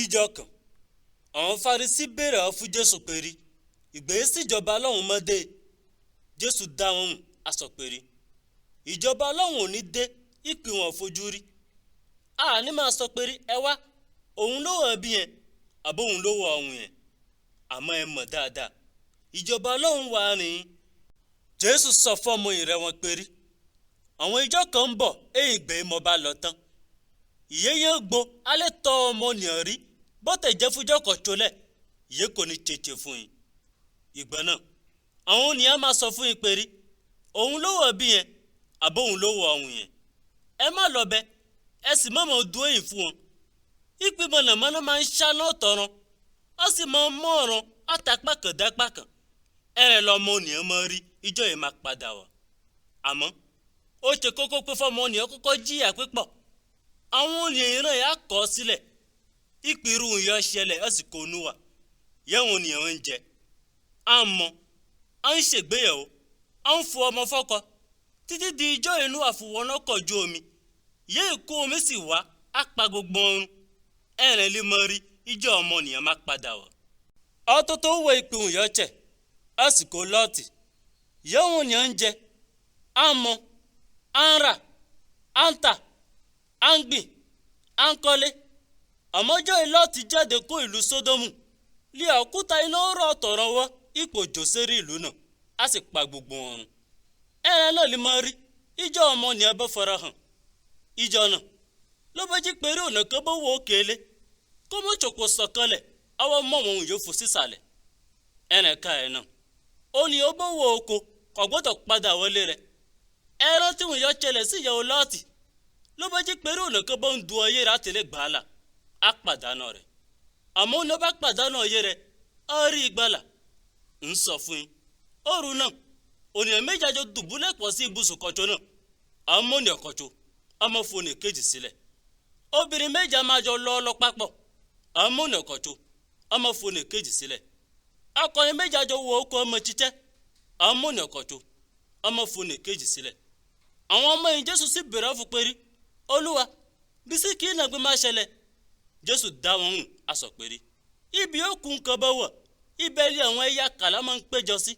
ìjọ kan àwọn Farisí béèrè fún Jésù pé ìgbésí ìjọba Ọlọ́run mọ́ dé. Jésù dá wọn á sọ pé ìjọba Ọlọ́run ò ní dé ìpín wọn fojú rí. A ní máa sọ pé ẹ wá òun ló wọ̀ bí yẹn àbó òun ló wọ̀ ọ̀hún yẹn, àmọ́ ẹ mọ̀ dáadáa ìjọba Ọlọ́run wà rìn. Jésù sọ fún ọmọ ìrẹ́ wọn pé àwọn ìjọ kan ń bọ̀ èyí gbé mo bá lọ tán ìyẹ́yẹ́ gbo alẹ́ tọ́ ọmọnìyàn rí bọ́tẹ̀ jẹ́ fújọ́ kan tólẹ̀ ìyẹ́ kò ní tètè fún yín. Ìgbà náà àwọn ènìyàn máa sọ fún yín pé òun ló wọ̀ bí yẹn àbó òun ló wọ̀ ọ̀hún yẹn. Ẹ má lọ bẹ ẹ sì má mọ̀ dúró yìí fún wọn. Ìpè mọ̀nàmọ́ná máa ń ṣáná ọ̀tọ̀run ó sì máa ń mọ́ ọ̀run àtàpákàndápákàn. Ẹ̀rẹ̀ lọ́mọ ènìyàn máa rí ìjọ yìí máa padà wọ̀. Àmọ́ ó ṣe kókó pé fọ́mọ ènìyàn kọ́kọ́ jìyà pípọ̀. Àwọn ènìyàn náà yà kọ̀ sílẹ̀ ìpìrú ìyọ́ ṣẹlẹ̀ ó sì kó nú wa yẹ́wọ̀n ènìyàn ń jẹ. À ń mọ à ń ṣègbéyàwó à ń fọ ọmọ fọ́kọ títí di ìjọ inú àfọwọ́nọ́kọ̀ ju omi yẹ́ ìkó omi sì wá á pa gbogbo ọrùn. Ẹ̀rẹ̀ lè mọ rí ìjọ ọmọ ènìyàn máa padà wọ̀. Ọtọ́ tó wọ ìpín ìyọ́ jẹ ó sì kó Lọ́ọ̀tì yẹ́wọ̀n ènìyàn ń jẹ. À ń mọ à ń rà à ń tà à ń gbìn à ń kọ́lé. Àmọ́jọ́ Lọ́ọ̀tì jáde kó ìlú Sódómù lé òkúta iná rọ̀ tọ̀rọ̀ wọ́ ipò jòsérì ìlú náà á sì pa gbogbo ọrùn. Ẹ̀rẹ̀ náà lè máa rí ìjọ ọmọ ní ẹbọ fara hàn. Ìjọ náà ló bá jí péré ọ̀nà kan bó wo òkèlè kó mọ́ chòkò sọ̀kalẹ̀ àwọn ọmọ wọn yóò fò sísàlẹ̀. Ẹ̀rẹ̀ ká ẹ̀ náà ó ní ó bó wo oko kò gbọ́dọ̀ padà wọlé rẹ̀. Ẹran tí wọ́n yọ ṣẹlẹ̀ sí ìyàwó Lọ́ọ̀tì ló bá jí péré ọ̀nà kan bó ń du ọyẹ́ rẹ̀ àtẹlẹ́ gbàálà á pàdánù rẹ̀. Àmọ́ ní ó bá pàdánù ọyẹ́ rẹ̀ á rí ìgbàlà. Ń sọ fún yín òru náà ònìyàn méjì àjọ dùbúlẹ̀ pọ̀ sí ibùsùn kọ̀ọ̀tọ̀ náà. Àmọ́ ní ọ̀kọ̀tọ̀ ọmọ fòní kejì sílẹ̀. Obìnrin méjì á máa jọ lọ́ papọ̀. Àmọ́ ní ọ̀kọ̀tọ̀ ọmọ fòní kejì sílẹ̀. Akọrin méjì àjọ wo oko ọmọ títẹ́. Àmọ́ ní ọ̀kọ̀tọ̀ ọmọ fòní kejì sílẹ̀. Àwọn ọmọ yìí Jésù sì bèrè fún pé Olúwa bísí kí ìnàgbé máa ṣẹlẹ̀. Jésù dá wọn hùn á sọ pé ibi òkun kan bá wà ibẹ̀ ni àwọn ẹ̀yà kàlà máa ń péjọ sí.